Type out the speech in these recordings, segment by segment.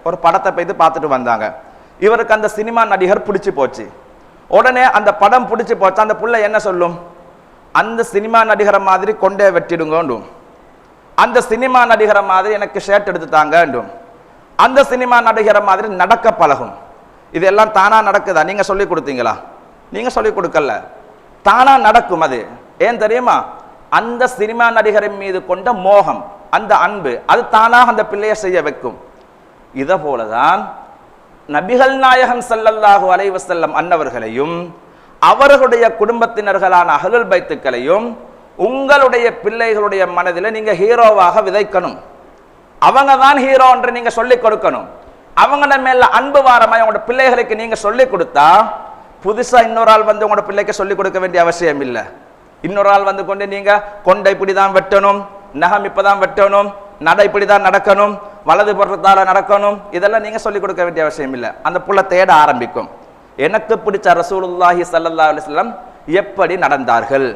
ஒரு படத்தை போய் பார்த்துட்டு வந்தாங்க. இவருக்கு அந்த சினிமா நடிகர் பிடிச்சி போச்சு. உடனே அந்த படம் பிடிச்சி போச்சு. அந்த புள்ள என்ன சொல்லும்? அந்த சினிமா நடிகரை மாதிரி கொண்டே வெட்டிடுங்கண்டும், அந்த சினிமா நடிகரை மாதிரி எனக்கு ஷர்ட் எடுத்துட்டாங்கண்டும், அந்த சினிமா நடிகரை மாதிரி நடக்க பழகும். இதெல்லாம் தானா நடக்குதா? நீங்க சொல்லி கொடுத்தீங்களா? நீங்க சொல்லி கொடுக்கல, தானா நடக்கும். அது ஏன் தெரியுமா? அந்த சினிமா நடிகரின் மீது கொண்ட மோகம், அந்த அன்பு, அது தானாக அந்த பிள்ளையை செய்ய வைக்கும். இதை போலதான் நபிகள் நாயகம் ஸல்லல்லாஹு அலைஹி வஸல்லம் அன்னவர்களையும் அவர்களுடைய குடும்பத்தினர்களான அஹ்லுல் பைத்துக்களையும் உங்களுடைய பிள்ளைகளுடைய மனதில் நீங்க ஹீரோவாக விதைக்கணும். அவங்க தான் ஹீரோ என்று நீங்க சொல்லிக் கொடுக்கணும். அவங்கள மேல அன்பு வாரமாய் உங்களோட பிள்ளைகளுக்கு நீங்க சொல்லிக் கொடுத்தா, புதுசா இன்னொரு ஆள் வந்து உங்களோட பிள்ளைக்கு சொல்லிக் கொடுக்க வேண்டிய அவசியம் இல்லை. இன்னொரு ஆள் வந்து கொண்டு நீங்க கொண்டை இப்படிதான் வெட்டணும், நகம் இப்பதான் வெட்டணும், நடை இப்படிதான் நடக்கணும், வலது புறத்தால நடக்கணும், இதெல்லாம் நீங்க சொல்லிக் கொடுக்க வேண்டிய அவசியம் இல்லை. அந்த புள்ள தேட ஆரம்பிக்கும். எனக்கு பிடிச்ச ரசூலுல்லாஹி ஸல்லல்லாஹு அலைஹி வஸல்லம் எப்படி நடந்தார்கள்,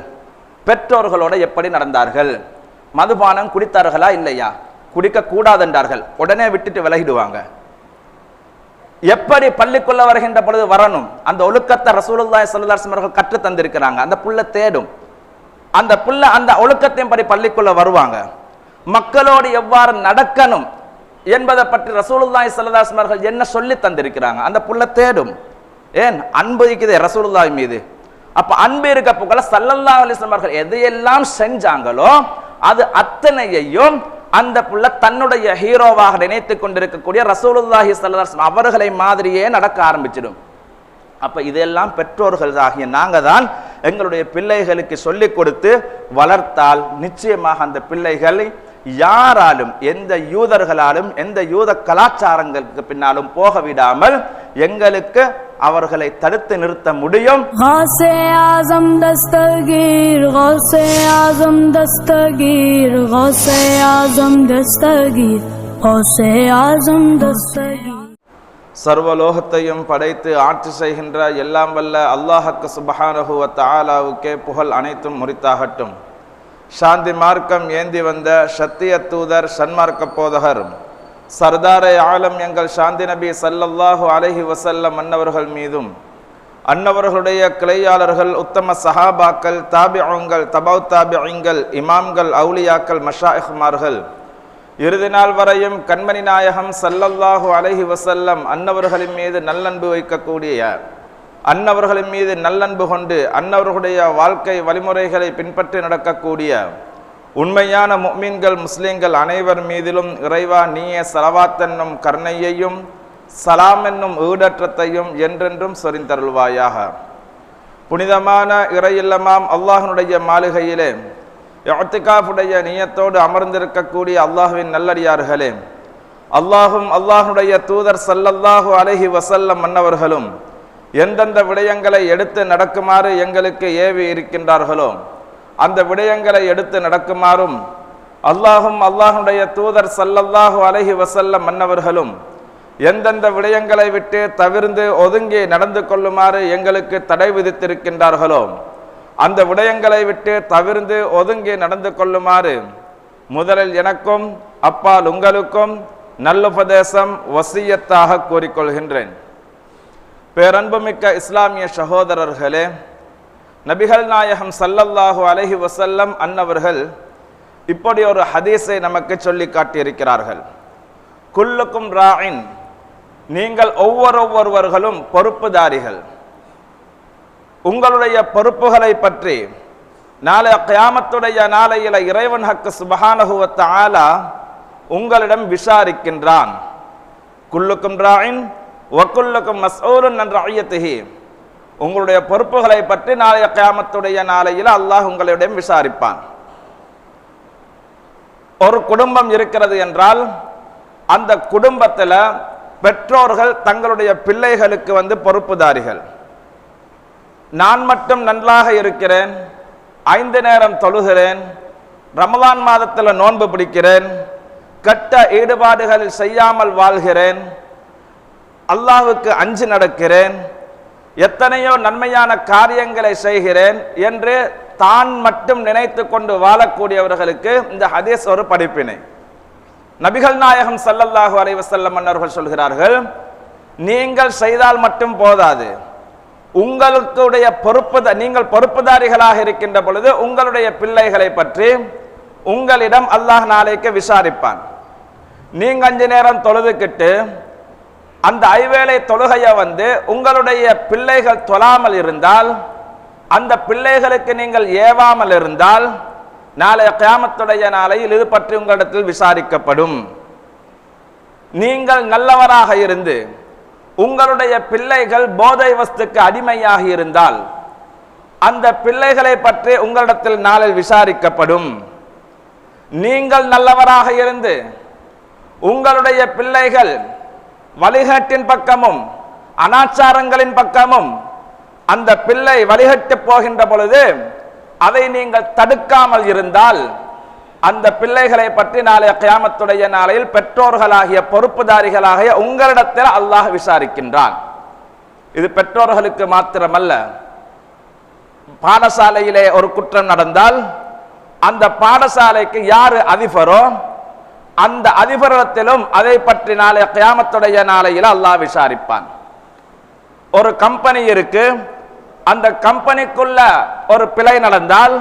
பெற்றோர்களோட எப்படி நடந்தார்கள், மதுபானம் குடித்தார்களா இல்லையா, குடிக்க கூடாது என்றார்கள், உடனே விட்டுட்டு விலகிடுவாங்க. எப்படி பள்ளிக்குள்ள வருகின்ற பொழுது வரணும், அந்த ஒழுக்கத்தை ரசூலுல்லாஹி ஸல்லல்லாஹு அலைஹி வஸல்லம் அவர்கள் கற்று தந்திருக்கிறாங்க. அந்த புள்ள தேடும். அந்த புள்ள அந்த ஒழுக்கத்தையும் படி பள்ளிக்குள்ள வருவாங்க. மக்களோடு எவ்வாறு நடக்கணும் என்பதை பற்றி ரசூலுல்லாஹி ஸல்லல்லாஹு அலைஹி வஸல்லம் அவர்கள் என்ன சொல்லி தந்திருக்கிறாங்க. அந்த புள்ள தேடும். ஏன்? அன்பு இருக்குதே ரசூலுல்லாஹி மீது. அப்ப அன்பு இருக்க போகல ஸல்லல்லாஹு அலைஹி வஸல்லம் அவர்கள் எதையெல்லாம் செஞ்சாங்களோ அது அத்தனையையும் அந்த புள்ள தன்னுடைய ஹீரோவாக நினைத்துக் கொண்டிருக்கக்கூடிய ரசூலுல்லாஹி ஸல்லல்லாஹு அலைஹி வஸல்லம் அவர்களை மாதிரியே நடக்க ஆரம்பிச்சிடும். அப்ப இதெல்லாம் பெற்றோர்கள் ஆகிய நாங்க தான் எங்களுடைய பிள்ளைகளுக்கு சொல்லிக் கொடுத்து வளர்த்தால் நிச்சயமாக அந்த பிள்ளைகளை யாராலும், எந்த யூதர்களாலும், எந்த யூத கலாச்சாரங்களுக்கு பின்னாலும் போக விடாமல் எங்களுக்கு அவர்களை தடுத்து நிறுத்த முடியும். கௌஸே ஆஸம் தஸ்தகீர், கௌஸே ஆஸம் தஸ்தகீர், கௌஸே ஆஸம் தஸ்தகீர், கௌஸே ஆஸம் தஸ்தகீர். சர்வலோகத்தையும் படைத்து ஆட்சி செய்கின்ற எல்லாம் வல்ல அல்லாஹ்க்கு சுப்ஹானஹு வ தஆலாவுக்கே புகழ் அனைத்தும் முரித்தாகட்டும். சாந்தி மார்க்கம் ஏந்தி வந்த சத்திய தூதர், சன்மார்க்க போதகர், சர்தாரே ஆலம் எங்கள் சாந்தி நபி ஸல்லல்லாஹு அலைஹி வஸல்லம் அன்னவர்கள் மீதும் அன்னவர்களுடைய கிளையாளர்கள், உத்தம சஹாபாக்கள், தாபிஊன்கள், தபவு தாபிஈன்கள், இமாம்கள், அவுலியாக்கள், மஷாயிஹ்மார்கள், இறுதி நாள் வரையும் கண்மணி நாயகம் ஸல்லல்லாஹு அலைஹி வஸல்லம் அன்னவர்களின் மீது நல்லன்பு வைக்கக்கூடிய, அன்னவர்களின் மீது நல்லன்பு கொண்டு அன்னவர்களுடைய வாழ்க்கை வழிமுறைகளை பின்பற்றி நடக்கக்கூடிய உண்மையான முஃமின்கள், முஸ்லிம்கள் அனைவர் மீதிலும் இறைவா நீயே ஸலவாத் என்னும் கருணையையும் சலாம் என்னும் ஈடற்றத்தையும் என்றென்றும் சொரிந்தருள்வாயாக. புனிதமான இறையில்லமாம் அல்லாஹ்வுடைய மாளிகையிலே இஅ்திகாஃபுடைய நியத்தோடு அமர்ந்திருக்கக்கூடிய அல்லாஹ்வின் நல்லடியார்களே, அல்லாஹும் அல்லாஹ்வுடைய தூதர் ஸல்லல்லாஹு அலைஹி வஸல்லம் மன்னவர்களும் எந்தெந்த விடயங்களை எடுத்து நடக்குமாறு எங்களுக்கு ஏவி இருக்கின்றார்களோ அந்த விடயங்களை எடுத்து நடக்குமாறும், அல்லாஹும் அல்லாஹ்வுடைய தூதர் ஸல்லல்லாஹு அலைஹி வஸல்லம் மன்னவர்களும் எந்தெந்த விடயங்களை விட்டு தவிர்ந்து ஒதுங்கி நடந்து கொள்ளுமாறு எங்களுக்கு தடை விதித்திருக்கின்றார்களோ அந்த விடயங்களை விட்டு தவிர்ந்து ஒதுங்கி நடந்து கொள்ளுமாறு முதலில் எனக்கும் அப்பால் உங்களுக்கும் நல்லுபதேசம் வசியத்தாக கூறிக்கொள்கின்றேன். பேரன்புமிக்க இஸ்லாமிய சகோதரர்களே, நபிகள் நாயகம் ஸல்லல்லாஹு அலைஹி வஸல்லம் அன்னவர்கள் இப்படி ஒரு ஹதீஸை நமக்கு சொல்லி காட்டியிருக்கிறார்கள். குல்லுக்கும் ராஇன், நீங்கள் ஒவ்வொருவர்களும் பொறுப்புதாரிகள். உங்களுடைய பொறுப்புகளை பற்றி நாளை கியாமத்துடைய நாளையில இறைவன் ஹக்கு சுப்ஹானஹு வ தஆலா உங்களிடம் விசாரிக்கின்றான். குல்லுக்கும் ராஇன் வ குல்லுக்கும் மஸ்ஊலுன் அன் ரஅய்யத்திஹி, உங்களுடைய பொறுப்புகளை பற்றி நாளைய கியாமத்துடைய நாளையில அல்லாஹ் உங்களிடம் விசாரிப்பான். ஒரு குடும்பம் இருக்கிறது என்றால் அந்த குடும்பத்தில் பெற்றோர்கள் தங்களுடைய பிள்ளைகளுக்கு பொறுப்புதாரிகள். நான் மட்டும் நன்றாக இருக்கிறேன், 5 நேரம் தொழுகிறேன், ரமலான் மாதத்தில் நோன்பு பிடிக்கிறேன், கட்ட ஈடுபாடுகளில் செய்யாமல் வாழ்கிறேன், அல்லாஹ்வுக்கு அஞ்சி நடக்கிறேன், எத்தனையோ நன்மையான காரியங்களை செய்கிறேன் என்று தான் மட்டும் நினைத்து கொண்டு வாழக்கூடியவர்களுக்கு இந்த ஹதீஸ் ஒரு படிப்பினை. நபிகள் நாயகம் ஸல்லல்லாஹு அலைஹி வஸல்லம் அவர்கள் சொல்கிறார்கள், நீங்கள் செய்தால் மட்டும் போதாது, உங்களுடைய நீங்கள் பொறுப்புதாரிகளாக இருக்கின்ற பொழுது உங்களுடைய பிள்ளைகளை பற்றி உங்களிடம் அல்லாஹ் நாளைக்கு விசாரிப்பான். நீங்க 5 நேரம் தொழுதுக்கிட்டு அந்த ஐவேளை தொழுகைய உங்களுடைய பிள்ளைகள் தொழாமல் இருந்தால், அந்த பிள்ளைகளுக்கு நீங்கள் ஏவாமல் இருந்தால், நாளைய கியாமத்துடைய நாளையில் இது பற்றி உங்களிடத்தில் விசாரிக்கப்படும். நீங்கள் நல்லவராக இருந்து உங்களுடைய பிள்ளைகள் போதை வஸ்துக்கு அடிமையாகி இருந்தால், அந்த பிள்ளைகளை பற்றி உங்களிடத்தில் நாளில் விசாரிக்கப்படும். நீங்கள் நல்லவராக இருந்து உங்களுடைய பிள்ளைகள் வழிகாட்டின் பக்கமும் அனாச்சாரங்களின் பக்கமும் அந்த பிள்ளை வழிகட்டு போகின்ற பொழுது அதை நீங்கள் தடுக்காமல் இருந்தால், அந்த பிள்ளைகளை பற்றி நாளைய கியாமத்துடைய நாளையில் பெற்றோர்களாகிய பொறுப்புதாரிகளாகிய உங்களிடத்தில் அல்லாஹ் விசாரிக்கின்றான். இது பெற்றோர்களுக்கு மாத்திரமல்ல, பாடசாலையிலே ஒரு குற்றம் நடந்தால் அந்த பாடசாலைக்கு யாரு அதிபரோ அந்த அதிபரிடத்திலும் அதை பற்றி நாளைய கியாமத்துடைய நாளையில் அல்லாஹ் விசாரிப்பான். ஒரு கம்பெனி இருக்கு, அந்த கம்பெனிக்குள்ள ஒரு பிழை நடந்தால்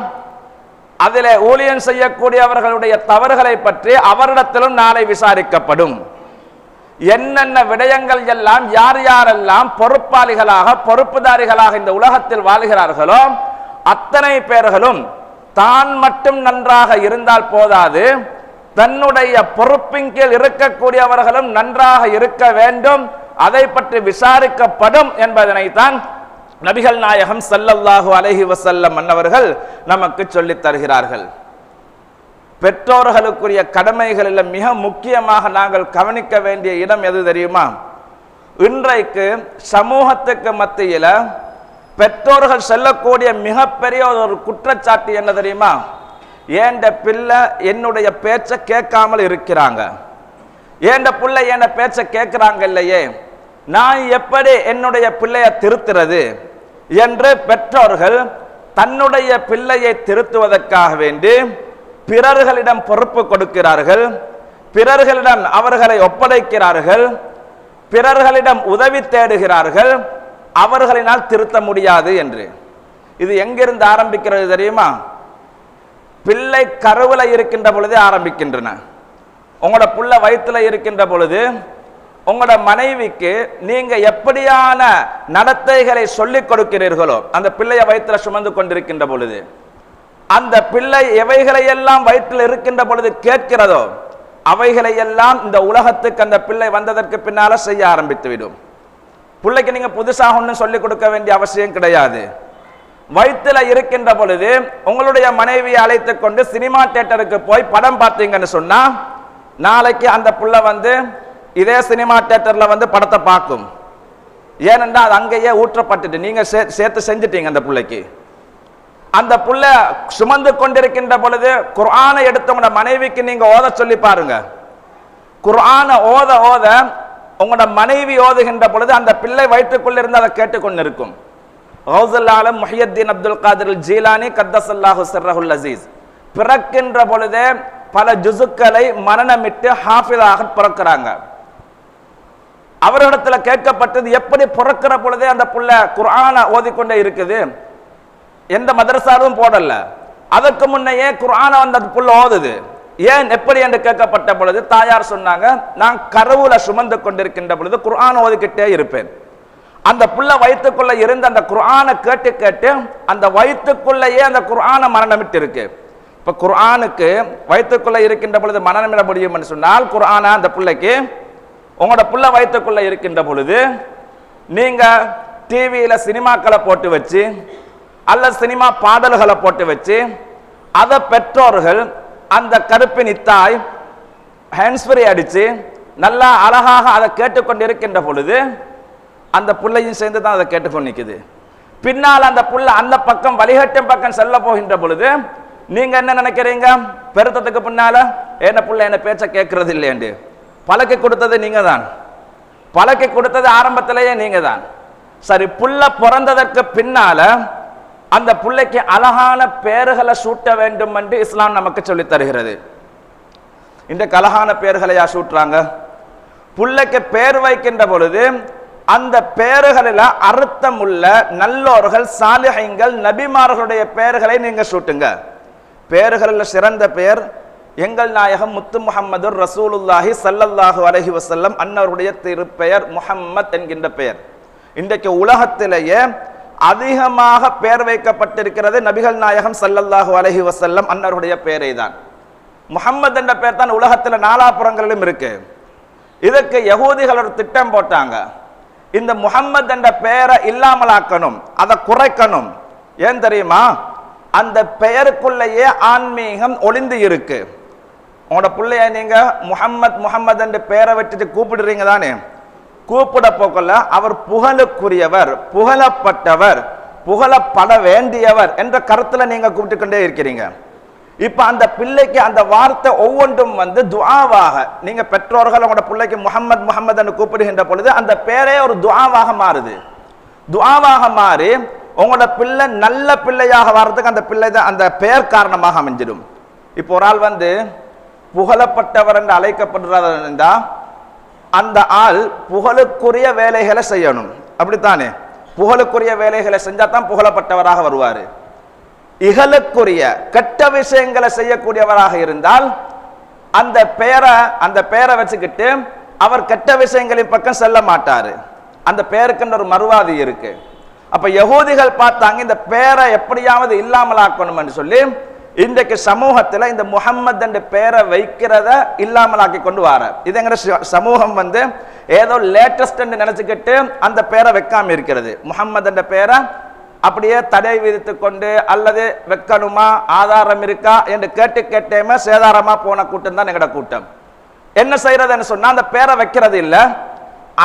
அதிலே ஊழியம் செய்யக்கூடியவர்களுடைய தவறுகளை பற்றி அவரிடத்திலும் நாளை விசாரிக்கப்படும். என்னென்ன விடயங்கள் எல்லாம் யார் யாரெல்லாம் பொறுப்பாளிகளாக பொறுப்புதாரிகளாக இந்த உலகத்தில் வாழ்கிறார்களோ அத்தனை பேர்களும் தான் மட்டும் நன்றாக இருந்தால் போதாது, தன்னுடைய பொறுப்பின் கீழ் இருக்கக்கூடியவர்களும் நன்றாக இருக்க வேண்டும், அதை பற்றி விசாரிக்கப்படும் என்பதனை தான் நபிகள் நாயகம் ஸல்லல்லாஹு அலைஹி வஸல்லம் அன்னவர்கள் நமக்கு சொல்லித் தருகிறார்கள். பெற்றோர்களுக்குரிய கடமைகளில் மிக முக்கியமாக நாங்கள் கவனிக்க வேண்டிய இடம் எது தெரியுமா? இன்றைக்கு சமூகத்துக்கு மத்தியில பெற்றோர்கள் சொல்லக்கூடிய மிகப்பெரிய ஒரு குற்றச்சாட்டு என்ன தெரியுமா? ஏண்ட பிள்ளை என்னுடைய பேச்சை கேட்காமல் இருக்கிறாங்க, ஏண்ட பிள்ளை என்ன பேச்சை கேட்கிறாங்க இல்லையே, நான் எப்படி என்னுடைய பிள்ளையை திருத்துறது என்று பெற்றோர்கள் தன்னுடைய பிள்ளையை திருத்துவதற்காக வேண்டி பிறர்களிடம் பொறுப்பு கொடுக்கிறார்கள், பிறர்களிடம் அவர்களை ஒப்படைக்கிறார்கள், பிறர்களிடம் உதவி தேடுகிறார்கள், அவர்களினால் திருத்த முடியாது என்று. இது எங்கிருந்து ஆரம்பிக்கிறது தெரியுமா? பிள்ளை கருவுல இருக்கின்ற பொழுதே ஆரம்பிக்கின்றன. உங்களோட புள்ள வயிற்றுல இருக்கின்ற பொழுது உங்களோட மனைவிக்கு நீங்க எப்படியான நடத்தைகளை சொல்லிக் கொடுக்கிறீர்களோ, அந்த பிள்ளைய வயிற்றுல சுமந்து கொண்டிருக்கின்ற பொழுது அந்த பிள்ளை எவைகளையெல்லாம் வயிற்றில் இருக்கின்ற பொழுது கேட்கிறதோ அவைகளையெல்லாம் இந்த உலகத்துக்கு அந்த பிள்ளை வந்ததற்கு பின்னால செய்ய ஆரம்பித்து விடும். பிள்ளைக்கு நீங்க புதுசாக ஒன்றும் சொல்லிக் கொடுக்க வேண்டிய அவசியம் கிடையாது. வயிற்றுல இருக்கின்ற பொழுது உங்களுடைய மனைவியை அழைத்து கொண்டு சினிமா தியேட்டருக்கு போய் படம் பார்த்தீங்கன்னு சொன்னா நாளைக்கு அந்த புள்ள இதே சினிமா தியேட்டர்ல படத்தை பார்க்கும். ஏனென்றால் அது அங்கேயே ஊற்றப்பட்டுட்டு நீங்க சேர்த்து செஞ்சிட்டீங்க. அந்த பிள்ளைக்கு அந்த புள்ள சுமந்து கொண்டிருக்கின்ற பொழுது குர்ஆனை எடுத்தவங்க மனைவிக்கு நீங்க ஓத சொல்லி பாருங்க. குர்ஆனை ஓத ஓத உங்களோட மனைவி ஓதுகின்ற பொழுது அந்த பிள்ளை வயிற்றுக்குள்ள இருந்து அதை கேட்டுக்கொண்டு இருக்கும். கௌசுல் ஆலம் முஹியத்தீன் அப்துல் காதிர் ஜீலானி கத்தஸல்லாஹு சிர்ரஹுல் அஸீஸ் பிறக்கின்ற பொழுதே பல ஜுசுக்களை மனனமிட்டு ஹாஃபிதாக பிறக்கிறாங்க. அவரிடத்துல கேட்கப்பட்டது, எப்படி பிறக்கிற பொழுதே அந்த புள்ள குர்ஆனை ஓதிக்கொண்டே இருக்குது, எந்த மதரசாலும் போடல, அதற்கு முன்னையே குர்ஆனை அந்த புள்ள ஓதுது, ஏன் எப்படி என்று கேட்கப்பட்ட பொழுது தாயார் சொன்னாங்க, நான் கருவுல சுமந்து கொண்டிருக்கின்ற பொழுது குர்ஆன் ஓதிக்கிட்டே இருப்பேன். அந்த புள்ள வயிற்றுக்குள்ள இருந்து அந்த குர்ஆனை கேட்டு கேட்டு அந்த வயிற்றுக்குள்ளேயே அந்த குர்ஆனை மரணமிட்டு இருக்கு. இப்ப குர்ஆனுக்கு வயிற்றுக்குள்ள இருக்கின்ற பொழுது மரணமிட முடியும் என்று சொன்னால் குர்ஆனை அந்த பிள்ளைக்கு உங்களோட புள்ள வயிற்றுக்குள்ள இருக்கின்ற பொழுது நீங்க டிவியில சினிமாக்களை போட்டு வச்சு அல்லது சினிமா பாடல்களை போட்டு வச்சு அதை பெற்றோர்கள் அந்த கருப்பின் தாய் ஹேண்ட்ஸ்ஃப்ரீ அடிச்சு நல்லா அழகாக அதை கேட்டுக்கொண்டு இருக்கின்ற பொழுது அந்த புள்ளையும் சேர்ந்து தான் அதை கேட்டுக்கொண்டு நிற்குது. பின்னால் அந்த புள்ள அந்த பக்கம் வழிகட்டும் பக்கம் செல்ல போகின்ற பொழுது நீங்க என்ன நினைக்கிறீங்க? பெருத்தத்துக்கு பின்னால என்ன புள்ள என்ன பேச்ச கேட்கறது இல்லையண்டு பழக்கி கொடுத்தது நீங்க தான், பழக்கி கொடுத்தது ஆரம்பத்திலேயே நீங்க தான். சரி, புள்ள பிறந்ததற்கு பின்னால அந்த புள்ளைக்கு அழகான பேறுகளை சூட்ட வேண்டும் என்று இஸ்லாம் நமக்கு சொல்லித் தருகிறது. இன்றைக்கு அழகான பெயர்களையா சூட்டுறாங்க. புள்ளைக்கு பேர் வைக்கின்ற பொழுது அந்த பெயர்களில் அர்த்தம் உள்ள நல்லோர்கள், சாலிஹீன்கள், நபிமார்களுடைய பெயர்களை நீங்க சூட்டுங்க. பெயர்களில் சிறந்த பெயர் எங்கள் நாயகம் முத்து முஹம்மது ரசூலுல்லாஹி ஸல்லல்லாஹு அலைஹி வஸல்லம் அன்னவருடைய திருப்பெயர் முஹம்மத் என்கின்ற பெயர். இன்றைக்கு உலகத்திலேயே அதிகமாக பெயர் வைக்கப்பட்டிருக்கிறது நபிகள் நாயகம் ஸல்லல்லாஹு அலைஹி வஸல்லம் அன்னவருடைய பெயரை தான். முஹம்மது என்ற பெயர் தான் உலகத்தில் நாலாபுறங்களிலும் இருக்கு. இதுக்கு யகூதிகள் ஒரு திட்டம் போட்டாங்க. இந்த முஹம்மது என்ற பெயரை இல்லாமலாக்கணும், அதை குறைக்கணும். ஏன் தெரியுமா? அந்த பெயருக்குள்ளேயே ஆன்மீகம் ஒளிந்து இருக்கு. உங்களோட பிள்ளைய நீங்க முஹம்மத் முஹம்மது என்று பெயரை வச்சுட்டு கூப்பிடுறீங்க தானே, கூப்பிட போக்கல அவர் புகழுக்குரியவர், புகழப்பட்டவர், புகழப்பட வேண்டியவர் என்ற கருத்துல நீங்க கூப்பிட்டு கொண்டே இருக்கிறீங்க. இப்ப அந்த பிள்ளைக்கு அந்த வார்த்தை ஒவ்வொன்றும் துஆவாக, நீங்க பெற்றோர்கள் உங்களோட பிள்ளைக்கு முஹம்மத் முஹம்மது என்று கூப்பிடுகின்ற பொழுது அந்த பேரே ஒரு துஆவாக மாறுது. துஆவாக மாறி உங்களோட பிள்ளை நல்ல பிள்ளையாக வர்றதுக்கு அந்த பிள்ளை தான் அந்த பெயர் காரணமாக அமைஞ்சிடும். இப்போ ஒரு ஆள் புகழப்பட்டவர் என்று அழைக்கப்படுறதா அந்த ஆள் புகழுக்குரிய வேலைகளை செய்யணும். அப்படித்தானே? புகழுக்குரிய வேலைகளை செஞ்சா தான் புகழப்பட்டவராக வருவாரு. இகழுக்குரிய கெட்ட விஷயங்களை செய்யக்கூடியவராக இருந்தால் அந்த பெயரை வச்சுக்கிட்டு அவர் கெட்ட விஷயங்களின் பக்கம் செல்ல மாட்டாரு. அந்த பெயருக்கு ஒரு மறுவாதி இருக்கு. அப்ப யகூதிகள் பார்த்தாங்க இந்த பெயரை எப்படியாவது இல்லாமலாக்கணும் என்று சொல்லி இன்றைக்கு சமூகத்துல இந்த முஹம்மது என்ற பெயரை வைக்கிறத இல்லாமலாக்கி கொண்டு வர. இது எங்க சமூகம் ஏதோ லேட்டஸ்ட் என்று நினைச்சுக்கிட்டு அந்த பெயரை வைக்காம இருக்கிறது. முஹம்மது என்ற பெயரை அப்படியே தடை விதித்து கொண்டு அல்லது வைக்கணுமா, ஆதாரம் இருக்கா என்று கேட்டேமே சேதாரமா போன கூட்டம் தான் எங்கட கூட்டம். என்ன செய்யறதுன்னு சொன்னா அந்த பேரை வைக்கிறது இல்ல.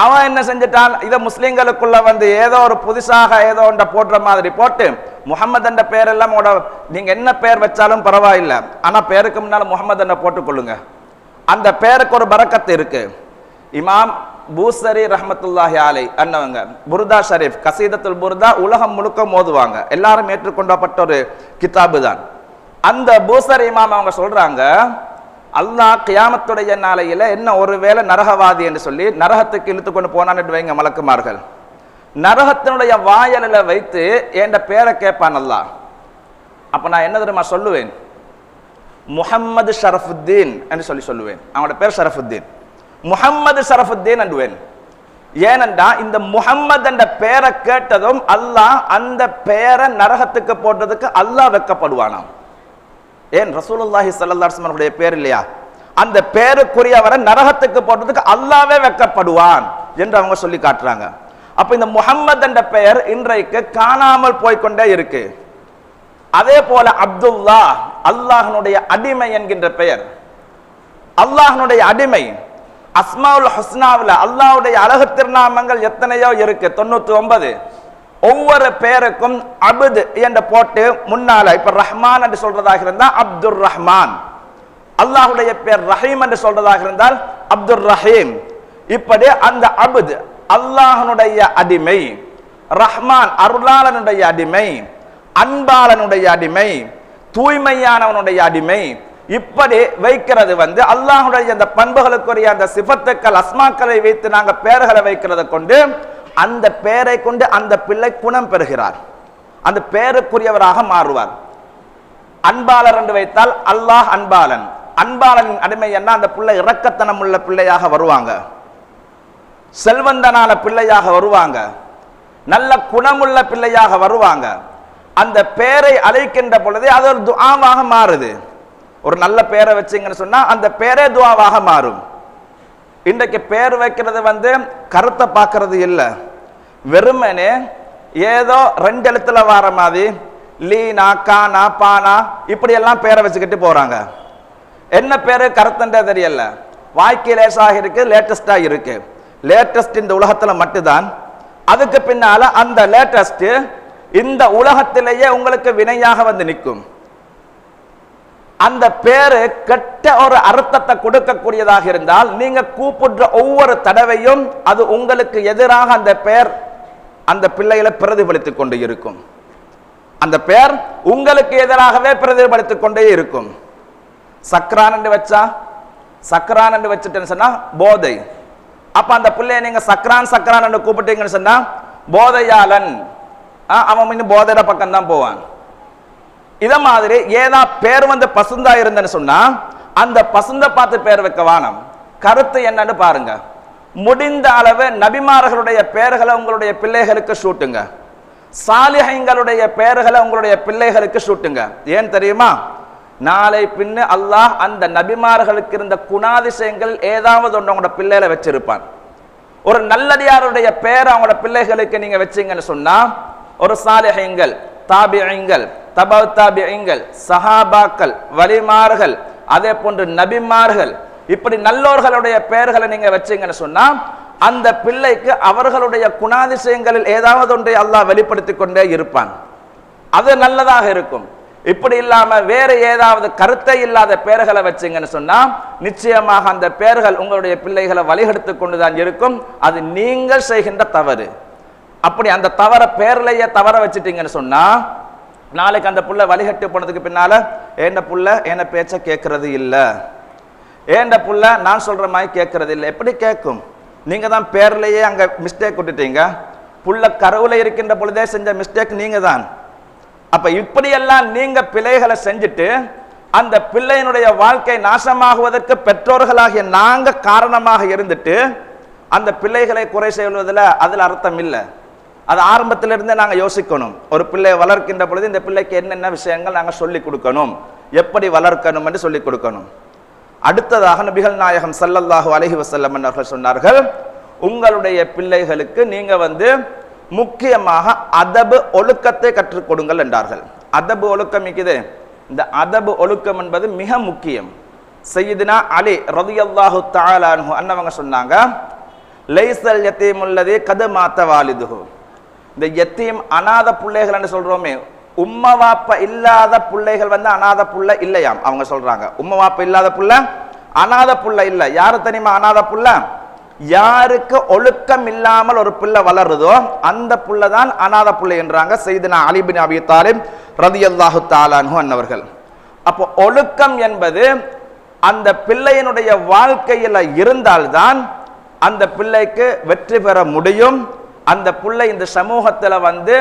அவன் என்ன செஞ்சிட்டான், இதை முஸ்லிம்களுக்குள்ள ஏதோ ஒரு புதுசாக ஏதோ ஒன்றை போடுற மாதிரி போட்டு முஹம்மது என்ற பெயர் எல்லாம் நீங்க என்ன பெயர் வச்சாலும் பரவாயில்லை, ஆனா பேருக்கு முன்னால முஹம்மது என்ற போட்டுக்கொள்ளுங்க. அந்த பெயருக்கு ஒரு பரக்கத்து இருக்கு. இமாம் பூசரி ரஹ்மத்துல்லாஹி அலை அன்னவங்க புர்தா ஷரீஃப், கசீதத்துல் புர்தா உலகம் முழுக்க மோதுவாங்க, எல்லாரும் ஏற்றுக்கொண்டப்பட்ட ஒரு கிதாபு தான். அந்த பூசரி இமாம் அவங்க சொல்றாங்க, அல்லாஹ் கியாமத்துடைய நாளையில என்ன ஒருவேளை நரகவாதி என்று சொல்லி நரகத்துக்கு இழுத்து கொண்டு போனான்னு வைங்க மலக்குமார்கள், நரகத்தினுடைய வாயலில் வைத்து என்ற பேரை கேட்பான் அல்லாஹ். அப்ப நான் என்ன தெரியுமா சொல்லுவேன், முஹம்மது ஷரஃபுத்தீன் என்று சொல்லுவேன். அவனோட பேர் ஷரஃபுத்தீன், முஹம்மது ஷரஃபுத்தீன் என்றுவேன். ஏனென்றா இந்த முஹம்மது என்ற பெயரை கேட்டதும் அல்லாஹ் அந்த பெயரை நரகத்துக்கு போட்டதுக்கு அல்லாஹ் வெட்கப்படுவானாம். ஏன் ரசூலுல்லாஹி ஸல்லல்லாஹு அலைஹி வஸல்லம் பேர் இல்லையா? அந்த பேருக்குரியவரை நரகத்துக்கு போட்டதுக்கு அல்லாஹ்வே வெட்கப்படுவான் என்று அவங்க சொல்லி காட்டுறாங்க. அப்ப இந்த முஹம்மது என்ற பெயர் இன்றைக்கு காணாமல் போய்கொண்டே இருக்கு. அதே போல அப்துல்லா, அல்லாஹ்னுடைய அடிமை என்கின்ற பெயர், அல்லாஹ்னுடைய அடிமை. அஸ்மாவுல் ஹுஸ்னாவில் அல்லாஹ்வுடைய அழகு திருநாமங்கள் எத்தனையோ இருக்கு, 99. ஒவ்வொரு பெயருக்கும் அபுத் என்று போட்டு முன்னால இப்ப ரஹ்மான் என்று சொல்றதாக இருந்தால் அப்துர் ரஹ்மான், அல்லாஹ்வுடைய பேர் ரஹீம் என்று சொல்றதாக இருந்தால் அப்துர் ரஹீம். இப்படி அந்த அபுத் அல்லாஹ்னுடைய அடிமை, ரஹ்மான் அருளாளனுடைய அடிமை, அன்பாளனுடைய அடிமை, தூய்மையானவனுடைய அடிமை, இப்படி வைக்கிறது அல்லாஹ்வுடைய அந்த பண்புகளுக்குரிய அந்த சிஃபத்துக்கள் அஸ்மாக்களை வைத்து நாங்க பெயர்களை வைக்கிறத கொண்டு அந்த பெயரை கொண்டு அந்த பிள்ளை குணம் பெறுகிறார், அந்த பெயருக்குரியவராக மாறுவார். அன்பாளர் என்று வைத்தால் அல்லாஹ் அன்பாளன், அன்பாளனின் அடிமை என்ன அந்த பிள்ளை இரக்கத்தனம் உள்ள பிள்ளையாக வருவாங்க, செல்வந்தனான பிள்ளையாக வருவாங்க, நல்ல குணமுள்ள பிள்ளையாக வருவாங்க. அந்த பெயரை அழைக்கின்ற பொழுதே அது ஒரு துஆவாக மாறுது. ஒரு நல்ல பெயரை வச்சிங்கன்னு சொன்னா அந்த பெயரே துஆவாக மாறும். இன்றைக்கு பெயர் வைக்கிறது கருத்தை பார்க்கறது இல்லை, வெறுமனே ஏதோ 2 எழுத்துல வர மாதிரி லீனா கானா பானா இப்படி எல்லாம் பெயரை வச்சுக்கிட்டு போறாங்க. என்ன பேரு கருத்துன்றே தெரியல, வாய்க்கு லேசாக இருக்கு, லேட்டஸ்டா இருக்கு. லேட்டஸ்ட் இந்த உலகத்துல மட்டும்தான், அதுக்கு பின்னால அந்த லேட்டஸ்ட் இந்த உலகத்திலேயே உங்களுக்கு வினையாக நிற்கும். அந்த பேரு கெட்ட ஒரு அர்த்தத்தை கொடுக்கக்கூடியதாக இருந்தால் நீங்க கூப்பிடுற ஒவ்வொரு தடவையும் அது உங்களுக்கு எதிராக அந்த பெயர் அந்த பிள்ளைகளை பிரதிபலித்துக் கொண்டே இருக்கும். அந்த பெயர் உங்களுக்கு எதிராகவே பிரதிபலித்துக் கொண்டே இருக்கும். சக்ரான் என்று வச்சா சக்கரான் வச்சுட்டேன்னு சொன்னா போதை. அப்ப அந்த பிள்ளைய நீங்க சக்கரான் கூப்பிட்டீங்கன்னு சொன்னா போதையாளன், அவன் இன்னும் போதையில பக்கம் தான் போவான். இத மாதிரி ஏதா பேர் வந்து பசுந்தா இருந்தேன்னு சொன்னா அந்த பசுந்த பார்த்து பேர் வைக்க வானம். கருத்து என்னன்னு பாருங்க. முடிந்த அளவு நபிமார்களுடைய பெயர்களை உங்களுடைய பிள்ளைகளுக்கு சூட்டுங்க. சாலிஹைங்களுடைய பெயர்களை உங்களுடைய பிள்ளைகளுக்கு சூட்டுங்க. ஏன் தெரியுமா? நாளை பின்னு அல்லாஹ் அந்த நபிமார்களுக்கு இருந்த குணாதிசயங்கள் ஏதாவது ஒன்று அவங்களோட பிள்ளையில வச்சிருப்பான். ஒரு நல்லடியாருடைய பெயர் அவங்களோட பிள்ளைகளுக்கு நீங்க வச்சீங்கன்னு சொன்னா ஒரு சாலிஹைங்கள், தாபிஐங்கள், தபவு தாபிஐங்கள், சஹாபாக்கள், வலிமார்கள், அதே போன்று நபிமார்கள், இப்படி நல்லோர்களுடைய பெயர்களை நீங்க வச்சீங்கன்னு சொன்னா அந்த பிள்ளைக்கு அவர்களுடைய குணாதிசயங்களில் ஏதாவது ஒன்றை அல்லாஹ் வெளிப்படுத்தி கொண்டே இருப்பான். அது நல்லதாக இருக்கும். இப்படி இல்லாம வேற ஏதாவது கருத்தை இல்லாத பெயர்களை வச்சீங்கன்னு சொன்னா நிச்சயமாக அந்த பெயர்கள் உங்களுடைய பிள்ளைகளை வழிகெடுத்து கொண்டுதான் இருக்கும். அது நீங்கள் செய்கின்ற தவறு. அப்படி அந்த தவற பேர்லயே தவற வச்சுட்டீங்கன்னு சொன்னா நாளைக்கு அந்த புள்ள வழிகட்டு போனதுக்கு பின்னால ஏண்ட புள்ள என்ன பேச்ச கேட்கறது இல்ல, ஏண்ட புள்ள நான் சொல்ற மாதிரி கேட்கறது இல்லை. எப்படி கேட்கும்? நீங்க தான் பேர்லயே அங்க மிஸ்டேக் விட்டுட்டீங்க. புள்ள கருவுல இருக்கின்ற பொழுதே செஞ்ச மிஸ்டேக் நீங்க தான். அப்ப இப்படியெல்லாம் நீங்க பிழைகளை செஞ்சுட்டு அந்த பிள்ளையினுடைய வாழ்க்கை நாசமாகுவதற்கு பெற்றோர்களாகிய நாங்க காரணமாக இருந்துட்டு அந்த பிள்ளைகளை குறை செய்வதில் அதுல அர்த்தம் இல்லை. அது ஆரம்பத்திலிருந்தே நாங்க யோசிக்கணும். ஒரு பிள்ளையை வளர்க்கின்ற பொழுது இந்த பிள்ளைக்கு என்னென்ன விஷயங்கள் நாங்க சொல்லிக் கொடுக்கணும், எப்படி வளர்க்கணும் என்று சொல்லிக் கொடுக்கணும். அடுத்ததாக நபிகள் நாயகம் ஸல்லல்லாஹு அலைஹி வஸல்லம் அவர்கள் சொன்னார்கள், உங்களுடைய பிள்ளைகளுக்கு நீங்க வந்து முக்கியமாக அதபு ஒழுக்கத்தை கற்றுக் கொடுங்கள் என்றார்கள். அதபு ஒழுக்கம் இருக்குது. இந்த அதபு ஒழுக்கம் என்பது மிக முக்கியம். சய்யிதுனா அலி ரலியல்லாஹு தஆலா அன்ஹு அன்னவங்க சொன்னாங்க, லைஸல் யதீமுல்லதி கத் மாத வாலிதுஹு. இந்த யத்தீம் அநாத பிள்ளைகள் என்று சொல்றோமே, உம்மா வாப்பா இல்லாத பிள்ளைகள் வந்து அநாத புள்ள இல்லையாம். அவங்க சொல்றாங்க உம்மா வாப்பா இல்லாத புள்ள அநாத புள்ள இல்ல. யாரு தெரியுமா அநாத புள்ள? யாருக்கு ஒழுக்கம் இல்லாமல் ஒரு பிள்ளை வளருதோ அந்த புள்ள தான் அநாத புள்ளை என்றாங்க சய்யிதுனா அலி பின் அபி தாலிப் ரலியல்லாஹு தஆலா அன்ஹு அன்னவர்கள். அப்போ ஒழுக்கம் என்பது அந்த பிள்ளையினுடைய வாழ்க்கையில இருந்தால்தான் அந்த பிள்ளைக்கு வெற்றி பெற முடியும். அந்த பிள்ளை இந்த சமூகத்தில் வந்து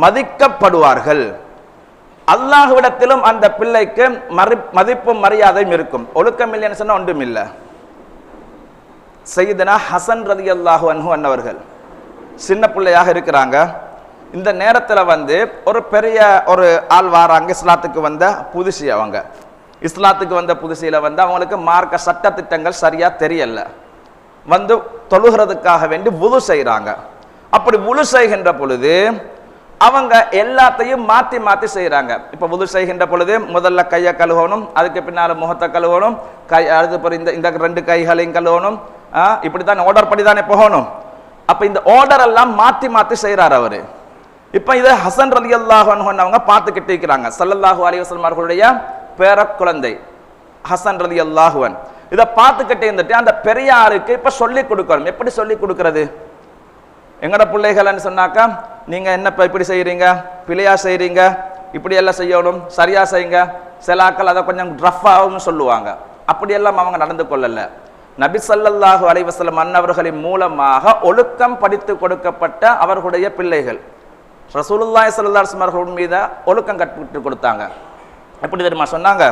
மதிக்கப்படுவார்கள். அல்லாஹ்விடத்திலும் அந்த பிள்ளைக்கு மதிப்பும் மரியாதையும் இருக்கும். ஒழுக்கம் இல்லைன்னு சொன்னா ஒன்றும் இல்லை. சய்யிதுனா ஹசன் ரலியல்லாஹு அன்ஹு அன்னவர்கள் சின்ன பிள்ளையாக இருக்கிறாங்க. இந்த நேரத்தில் வந்து ஒரு பெரிய ஒரு ஆள் வாராங்க. இஸ்லாத்துக்கு வந்த புதுசி, அவங்க இஸ்லாத்துக்கு வந்த புதுசியில வந்து அவங்களுக்கு மார்க்க சட்ட திட்டங்கள் சரியா தெரியல. வந்து தொழுகிறதுக்காக வேண்டி வுது செய்கிறாங்க. அப்படி வுது செய்கின்ற பொழுது அவங்க எல்லாத்தையும் மாற்றி மாற்றி செய்கிறாங்க. இப்போ வுது செய்கின்ற பொழுது முதல்ல கையை கழுவணும், அதுக்கு பின்னால் முகத்தை கழுவணும், அடுத்து இந்த ரெண்டு கைகளையும் கழுவணும். இப்படி தான் ஆர்டர் படி தானே போகணும். அப்போ இந்த ஆர்டர் எல்லாம் மாற்றி மாற்றி செய்கிறார் அவரு. இப்போ இதை ஹசன் ரலியல்லாஹு அன்ஹு அவங்க பார்த்துக்கிட்டு இருக்கிறாங்க. ஸல்லல்லாஹு அலைஹி வஸல்லம் அவர்களுடைய பேர குழந்தை ஹசன் ரலியல்லாஹு அன்ஹு இதை பார்த்துக்கிட்டே இருந்துட்டு அந்த பெரிய ஆளுக்கு இப்போ சொல்லிக் கொடுக்கணும். எப்படி சொல்லிக் கொடுக்கறது? எங்கட பிள்ளைகள்னு சொன்னாக்கா நீங்க என்ன இப்படி செய்யறீங்க, பிழையா செய்யறீங்க, இப்படி எல்லாம் செய்யணும், சரியா செய்யுங்க. சில ஆக்கள் அதை கொஞ்சம் ரஃபாகவும் சொல்லுவாங்க. அப்படியெல்லாம் அவங்க நடந்து கொள்ளல. நபி ஸல்லல்லாஹு அலைஹி வஸல்லம் அன்னவர்களின் மூலமாக ஒழுக்கம் படித்து கொடுக்கப்பட்ட அவர்களுடைய பிள்ளைகள் ரசூலுல்லாஹி ஸல்லல்லாஹு அலைஹி வஸல்லம் அவர்கள் மீது ஒழுக்கம் கற்று கொடுத்தாங்க. எப்படி தெரியுமா சொன்னாங்க?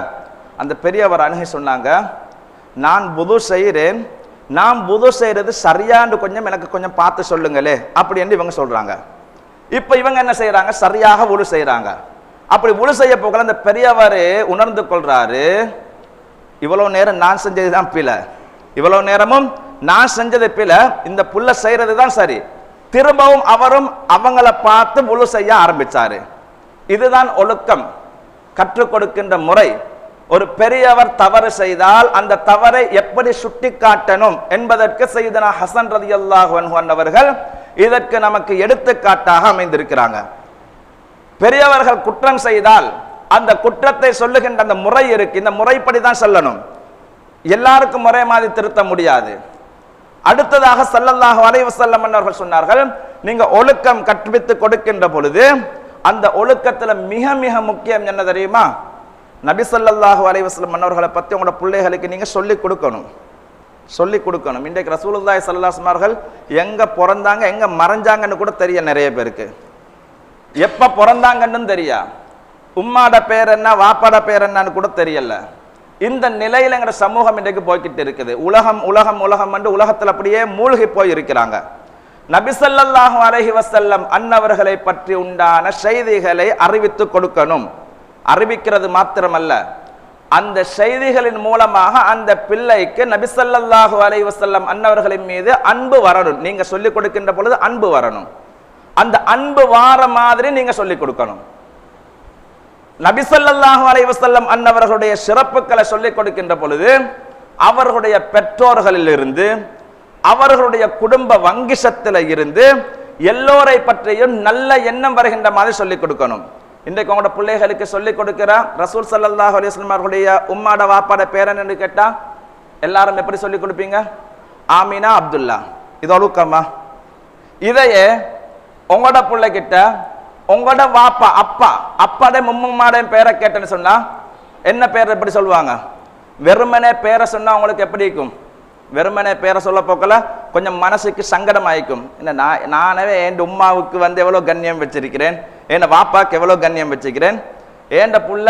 அந்த பெரியவர் அணுகி சொன்னாங்க, நான் வுது செய்கிறேன், நான் வுது செய்யறது சரியான்னு கொஞ்சம் எனக்கு கொஞ்சம் பார்த்து சொல்லுங்களே அப்படின்னு இவங்க சொல்றாங்க. இப்ப இவங்க என்ன செய்யறாங்க? சரியாக வுது செய்யறாங்க. அப்படி வுது செய்ய போகல அந்த பெரியவர் உணர்ந்து கொள்றாரு, இவ்வளவு நேரம் நான் செஞ்சதுதான் பிழை, இவ்வளவு நேரமும் நான் செஞ்சது பிழை, இந்த புள்ள செய்யறது தான் சரி. திரும்பவும் அவரும் அவங்கள பார்த்து வுது செய்ய ஆரம்பிச்சாரு. இதுதான் ஒழுக்கம் கற்றுக் கொடுக்கின்ற முறை. ஒரு பெரியவர் தவறு செய்தால் அந்த தவறை எப்படி சுட்டி காட்டணும் என்பதற்கு சய்யிதுனா ஹசன் ரலியல்லாஹு அன்ஹு அவர்கள் இதற்கு நமக்கு எடுத்துக்காட்டாக அமைந்திருக்கிறாங்க. பெரியவர்கள் குற்றம் செய்தால் அந்த குற்றத்தை சொல்லுகின்ற அந்த முறை இருக்கு. இந்த முறைப்படி தான் சொல்லணும். எல்லாருக்கும் ஒரே மாதிரி திருத்த முடியாது. அடுத்ததாக ஸல்லல்லாஹு அலைஹி வஸல்லம் அவர்கள் சொன்னார்கள், நீங்க ஒழுக்கம் கற்பித்து கொடுக்கின்ற பொழுது அந்த ஒழுக்கத்துல மிக மிக முக்கியம் என்ன தெரியுமா? நபி ஸல்லல்லாஹு அலைஹி வஸல்லம் அன்னவர்களை பத்தி உங்களோட பிள்ளைகளுக்கு நீங்க சொல்லி கொடுக்கணும். இன்றைக்கு ரசூலுல்லாஹி ஸல்லல்லாஹு அலைஹி வஸல்லம் எங்க பிறந்தாங்க எங்க மறைஞ்சாங்கன்னு கூட தெரிய நிறைய பேருக்கு. எப்ப பிறந்தாங்கன்னு தெரியா, உம்மாட பேர் என்ன வாப்பாட பேர் என்னன்னு கூட தெரியல. இந்த நிலையில எங்க சமூகம் இன்றைக்கு போய்கிட்டு இருக்குது. உலகம் என்று உலகத்தில் அப்படியே மூழ்கி போய் இருக்கிறாங்க. நபி ஸல்லல்லாஹு அலைஹி வஸல்லம் அன்னவர்களை பற்றி உண்டான செய்திகளை அறிவித்து கொடுக்கணும். அறிவிக்கிறது மாத்திரமல்ல, அந்த செய்திகளின் மூலமாக அந்த பிள்ளைக்கு நபி ஸல்லல்லாஹு அலைஹி வஸல்லம் அன்னவர்களின் மீது அன்பு வரணும். நீங்க சொல்லிக் கொடுக்கின்ற பொழுது அன்பு வரணும். அந்த அன்பு வார மாதிரி நீங்க சொல்லிக் கொடுக்கணும். நபி ஸல்லல்லாஹு அலைஹி வஸல்லம் அன்னவர்களுடைய சிறப்புகளை சொல்லிக் கொடுக்கின்ற பொழுது அவர்களுடைய பெற்றோர்களில் இருந்து, அவர்களுடைய குடும்ப வங்கிசத்தில் இருந்து எல்லோரை பற்றியும் நல்ல எண்ணம் வருகின்ற மாதிரி சொல்லிக் கொடுக்கணும். இன்றைக்கு உங்களோட பிள்ளைகளுக்கு சொல்லிக் கொடுக்கிற ரசூல் ஸல்லல்லாஹு அலைஹி வஸல்லம் அவர்களுடைய உம்மாட வாப்பாட பேர் என்னன்னு கேட்டா எல்லாரும் எப்படி சொல்லிக் கொடுப்பீங்க? ஆமினா அப்துல்லா. இது ஒழுக்கமா? இதையே உங்களோட பிள்ளைகிட்ட உங்களோட வாப்பா அப்பாட மும்மாட பேரை கேட்டேன்னு சொன்னா என்ன பேர் எப்படி சொல்லுவாங்க? வெறுமனே பேரை சொன்னா உங்களுக்கு எப்படி இருக்கும்? வெறுமனே பேரை சொல்ல போக்கல கொஞ்சம் மனசுக்கு சங்கடம் ஆயிக்கும். என்ன நானே என் உம்மாவுக்கு எவ்வளவு கண்ணியம் வச்சிருக்கிறேன், என் வாப்பாக்கு எவ்வளவு கண்ணியம் வச்சிருக்கிறேன், ஏண்ட புள்ள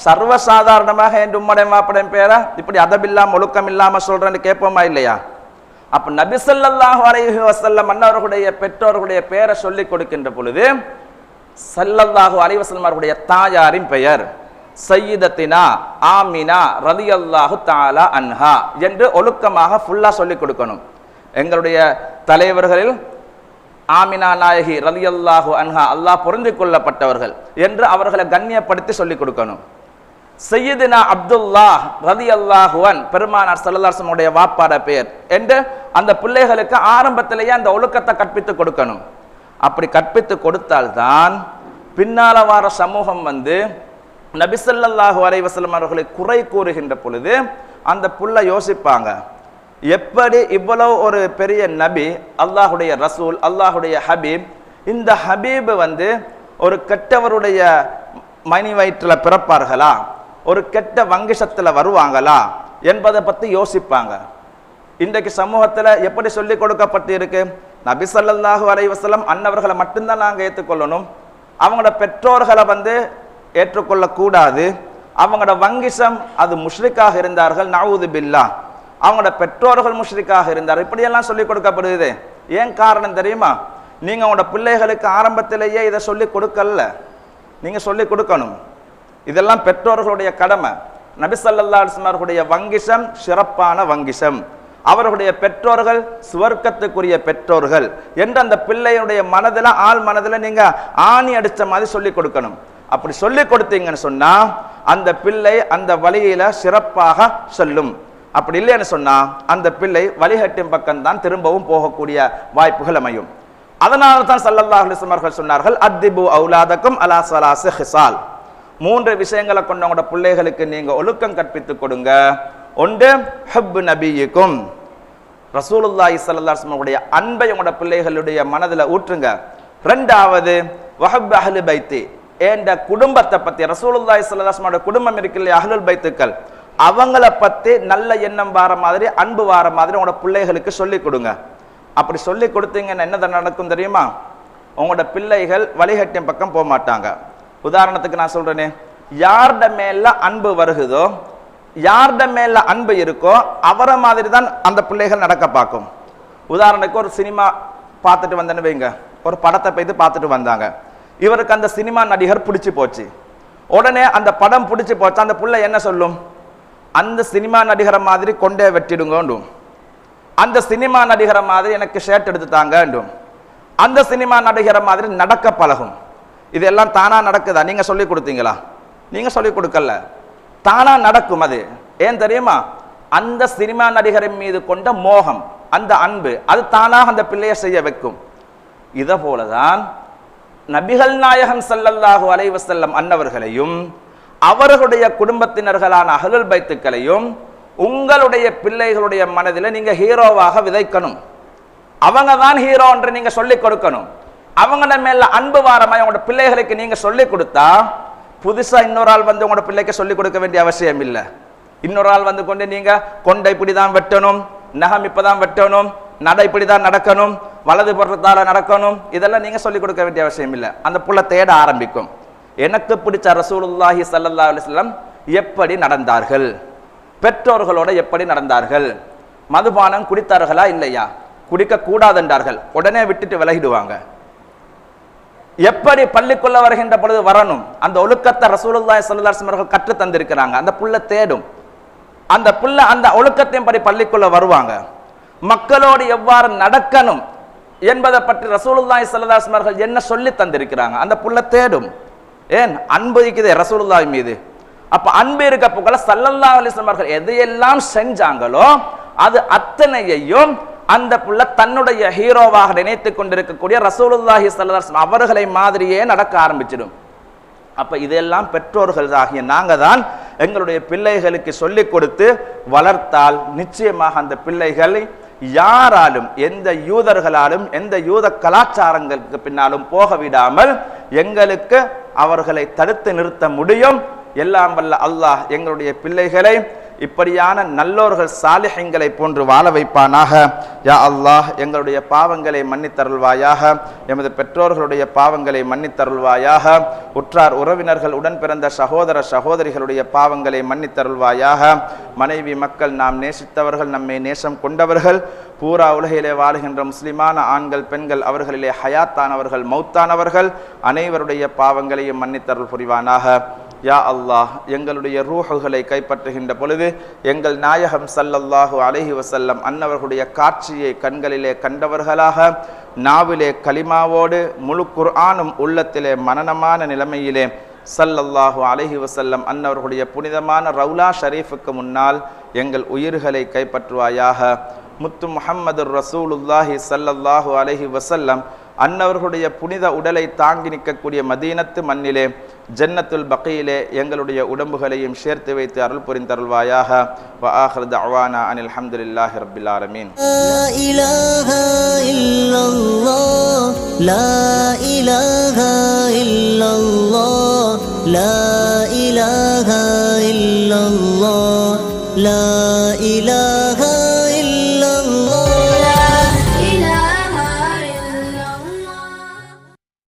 சர்வசாதாரணமாக என் உம்மாடையும் வாப்பாடையும் பேரை இப்படி அதபில்லாம ஒழுக்கம் இல்லாம சொல்றேன்னு கேட்போமா இல்லையா? அப்ப நபி ஸல்லல்லாஹு அலைஹி வஸல்லம் அன்னவர்களுடைய பெற்றோர்களுடைய பெயரை சொல்லி கொடுக்கின்ற பொழுது ஸல்லல்லாஹு அலைஹி வஸல்லம் அவர்களுடைய தாயாரின் பெயர் சய்யிதத்தினா ஆமினா ரலியல்லாஹு தஆலா அன்ஹா என்று ஒழுக்கமாக ஃபுல்லா சொல்லிக் கொடுக்கணும். எங்களுடைய தலைவர்களில் ஆமினா நாயகி ரலியல்லாஹு அன்ஹா அல்லாஹ் பொருந்திக் கொள்ளப்பட்டவர்கள் என்று அவர்களை கண்ணியப்படுத்தி சொல்லிக் கொடுக்கணும். சையதுனா அப்துல்லாஹ் ரலியல்லாஹு அன் பெருமானார் ஸல்லல்லாஹு அலைஹி வஸல்லம் வாப்பாட பெயர் என்று அந்த பிள்ளைகளுக்கு ஆரம்பத்திலேயே அந்த ஒழுக்கத்தை கற்பித்து கொடுக்கணும். அப்படி கற்பித்து கொடுத்தால்தான் பின்னால வார சமூகம் நபி ஸல்லல்லாஹு அலைஹி வஸல்லம் அவர்களை குறை கூறுகின்ற பொழுது அந்த புள்ள யோசிப்பாங்க, எப்படி இவ்வளவு ஒரு பெரிய நபி, அல்லாஹுடைய ரசூல், அல்லாஹுடைய ஹபீப், இந்த ஹபீப் ஒரு கெட்டவருடைய மணி வயிற்றுல பிறப்பார்களா, ஒரு கெட்ட வங்கிசத்துல வருவாங்களா என்பதை பத்தி யோசிப்பாங்க. இன்றைக்கு சமூகத்துல எப்படி சொல்லி கொடுக்கப்பட்டு இருக்கு? நபி ஸல்லல்லாஹு அலைஹி வஸல்லம் அன்னவர்களை மட்டும்தான் நாங்க ஏற்றுக்கொள்ளணும், அவங்களோட பெற்றோர்களை ஏற்றுக்கொள்ள கூடாது, அவங்களோட வங்கிசம் அது முஷ்ரிக்காக இருந்தார்கள், நஊது பில்லா, அவங்களோட பெற்றோர்கள் முஷ்ரிக்காக இருந்தார், இப்படியெல்லாம் சொல்லிக் கொடுக்கப்படுது. ஏன் காரணம் தெரியுமா? நீங்க உங்களோட பிள்ளைகளுக்கு ஆரம்பத்திலேயே இதை சொல்லி கொடுக்கல, நீங்க சொல்லி கொடுக்கணும். இதெல்லாம் பெற்றோர்களுடைய கடமை. நபி ஸல்லல்லாஹு அலைஹி வஸல்லம் அவர்களுடைய வங்கிசம் சிறப்பான வங்கிசம், அவர்களுடைய பெற்றோர்கள் சுவர்க்கத்துக்குரிய பெற்றோர்கள் என்று அந்த பிள்ளையுடைய மனதில் ஆள் மனதில் நீங்க ஆணி அடிச்ச மாதிரி சொல்லி கொடுக்கணும். அப்படி சொல்லி கொடுத்தீங்கன்னு சொன்னா அந்த பிள்ளை அந்த வழியில சிறப்பாக சொல்லும். அப்படி இல்லைன்னு சொன்னா அந்த பிள்ளை வழிகட்டின் பக்கம் தான் திரும்பவும் போகக்கூடிய வாய்ப்புகள் அமையும். அதனால தான் ஸல்லல்லாஹு அலைஹி வஸல்லம் அவர்கள் சொன்னார்கள், அத்திபு அவுலாதக்கும் அலா ஸலாஸி ஹிசால், 3 விஷயங்களை கொண்டு உங்களோட பிள்ளைகளுக்கு நீங்க ஒழுக்கம் கற்பித்து கொடுங்க. ஒன்று ஹுப் நபியிக்கும், ரசூலுல்லாஹி ஸல்லல்லாஹு அலைஹி வஸல்லம் உடைய அன்பை உங்களோட பிள்ளைகளுடைய மனதில் ஊற்றுங்க. 2வது வஹப் அஹ்லி பைத்தி, என்ற குடும்பத்தை பத்தி, ரசூலுல்லாஹி ஸல்லல்லாஹு அலைஹி வஸல்லம் குடும்பம் இருக்கு இல்லையா, அஹ்லுல் பைத்துக்கள், அவங்கள பத்தி நல்ல எண்ணம் வார மாதிரி அன்பு வார மாதிரி உங்களோட பிள்ளைகளுக்கு சொல்லி கொடுங்க. அப்படி சொல்லி கொடுத்தீங்கன்னா என்ன நடக்கும் தெரியுமா? உங்களோட பிள்ளைகள் வழிகட்டின் பக்கம் போக மாட்டாங்க. உதாரணத்துக்கு நான் சொல்றேனே, யார்ட மேல அன்பு வருகுதோ, யார்ட மேல அன்பு இருக்கோ அவரை மாதிரி தான் அந்த பிள்ளைகள் நடக்க பார்க்கும். உதாரணத்துக்கு ஒரு சினிமா பார்த்துட்டு வந்தேன்னு வைங்க, ஒரு படத்தை போய் பார்த்துட்டு வந்தாங்க, இவருக்கு அந்த சினிமா நடிகர் பிடிச்சி போச்சு. உடனே அந்த படம் பிடிச்சி போச்சு, அந்த புள்ள என்ன சொல்லும்? அந்த சினிமா நடிகரை மாதிரி கொண்டே வெட்டிடுங்கோண்டும், அந்த சினிமா நடிகரை மாதிரி எனக்கு ஷர்ட் எடுத்து தாங்கண்டும், அந்த சினிமா நடிகரை மாதிரி நடக்க பழகும். இதெல்லாம் தானா நடக்குதா? நீங்க சொல்லி கொடுத்தீங்களா? நீங்க சொல்லி கொடுக்கல, தானா நடக்கும். அது ஏன் தெரியுமா? அந்த சினிமா நடிகரின் மீது கொண்ட மோகம், அந்த அன்பு, அது தானாக அந்த பிள்ளையை செய்ய வைக்கும். இதை போலதான் நபிகள் நாயகம் ஸல்லல்லாஹு அலைஹி வஸல்லம் அன்னவர்களையும் அவர்களுடைய குடும்பத்தினர்களான அஹ்லுல் பைத்துக்களையும் உங்களுடைய பிள்ளைகளுடைய மனதில் நீங்க ஹீரோவாக விதைக்கணும். அவங்க தான் ஹீரோ என்று நீங்க சொல்லிக் கொடுக்கணும். அவங்கள மேல அன்பு வாரமாய் உங்களோட பிள்ளைகளுக்கு நீங்க சொல்லிக் கொடுத்தா புதுசா இன்னொரு ஆள் வந்து உங்களோட பிள்ளைக்கு சொல்லிக் கொடுக்க வேண்டிய அவசியம் இல்லை. இன்னொரு ஆள் வந்து கொண்டு நீங்க கொண்டை இப்படிதான் வெட்டணும், நகம் இப்பதான் வெட்டணும், நடை இப்படிதான் நடக்கணும், வலது புறத்தால நடக்கணும், இதெல்லாம் நீங்க சொல்லிக் கொடுக்க வேண்டிய அவசியம் இல்லை. அந்த புள்ள தேட ஆரம்பிக்கும். எனக்கு பிடிச்ச ரசூலுல்லாஹி ஸல்லல்லாஹு அலைஹி வஸல்லம் எப்படி நடந்தார்கள், பெற்றோர்களோட எப்படி நடந்தார்கள், மதுபானம் குடித்தார்களா இல்லையா, குடிக்க கூடாது என்றார்கள், உடனே விட்டுட்டு விலகிடுவாங்க. எப்படி பள்ளிக்குள்ள வருகின்ற பொழுது வரணும், அந்த ஒழுக்கத்தை ரசூலுல்லாஹி ஸல்லல்லாஹு அலைஹி வஸல்லம் கற்று தந்திருக்கிறாங்க. அந்த புள்ள தேடும். அந்த புள்ள அந்த ஒழுக்கத்தையும் படி பள்ளிக்குள்ள வருவாங்க. மக்களோடு எவ்வாறு நடக்கணும் என்பதை பற்றி ரசூலுல்லாஹி ஸல்லல்லாஹு அலைஹி வஸல்லம் என்ன சொல்லி தந்திருக்கிறாங்க. அந்த புள்ள தேடும். ஏன் அன்பு இருக்குது ரசூலுல்லாஹி மீது. அப்ப அன்பு இருக்க புகழ ஸல்லல்லாஹு அலைஹி வஸல்லம் எதையெல்லாம் செஞ்சாங்களோ அது அத்தனையையும் அந்த புள்ள தன்னுடைய ஹீரோவாக நினைத்துக் கொண்டிருக்கக்கூடிய ரசூலுல்லாஹி ஸல்லல்லாஹு அலைஹி வஸல்லம் அவர்களை மாதிரியே நடக்க ஆரம்பிச்சிடும். அப்ப இதெல்லாம் பெற்றோர்கள் ஆகிய நாங்க தான் எங்களுடைய பிள்ளைகளுக்கு சொல்லிக் கொடுத்து வளர்த்தால் நிச்சயமாக அந்த பிள்ளைகளை யாராலும் எந்த யூதர்களாலும் எந்த யூத கலாச்சாரங்களுக்கு பின்னாலும் போக விடாமல் எங்களுக்கு அவர்களை தடுத்து நிறுத்த முடியும். எல்லாம் வல்ல அல்லாஹ் எங்களுடைய பிள்ளைகளை இப்படியான நல்லோர்கள் சாலிஹீன்களை போன்று வாழ வைப்பானாக. யா அல்லாஹ் எங்களுடைய பாவங்களை மன்னித்தருள்வாயாக, எமது பெற்றோர்களுடைய பாவங்களை மன்னித்தருள்வாயாக, உற்றார் உறவினர்கள் உடன் பிறந்த சகோதர சகோதரிகளுடைய பாவங்களை மன்னித்தருள்வாயாக. மனைவி மக்கள் நாம் நேசித்தவர்கள், நம்மை நேசம் கொண்டவர்கள், பூரா உலகிலே வாழுகின்ற முஸ்லிமான ஆண்கள் பெண்கள் அவர்களிலே ஹயாத்தானவர்கள் மௌத்தானவர்கள் அனைவருடைய பாவங்களையும் மன்னித்தருள் புரிவானாக. யா அல்லாஹ் எங்களுடைய ரூஹுகளை கைப்பற்றுகின்ற பொழுது எங்கள் நாயகம் ஸல்லல்லாஹு அலைஹி வஸல்லம் அன்னவர்களுடைய காட்சியை கண்களிலே கண்டவர்களாக, நாவிலே கலிமாவோடு முழு குர்ஆனும் உள்ளத்திலே மனனமான நிலைமையிலே ஸல்லல்லாஹு அலைஹி வஸல்லம் அன்னவர்களுடைய புனிதமான ரவுலா ஷரீஃபுக்கு முன்னால் எங்கள் உயிர்களை கைப்பற்றுவாயாக. முத்து முஹம்மது ரசூலுல்லாஹி ஸல்லல்லாஹு அலைஹி வஸல்லம் அன்னவர்களுடைய புனித உடலை தாங்கி நிற்கக்கூடிய மதீனத்து மண்ணிலே ஜன்னத்துல் பகீலே எங்களுடைய உடம்புகளையும் சேர்த்து வைத்து அருள் புரிந்தருள்வாயாக. வ ஆகிரு தஅவானா அனில் ஹம்துலில்லாஹி ரப்பில் ஆலமீன். லா இலாஹா இல்லல்லாஹ், லா இலாஹா இல்லல்லாஹ், லா இலாஹா இல்லல்லாஹ், லா இலாஹா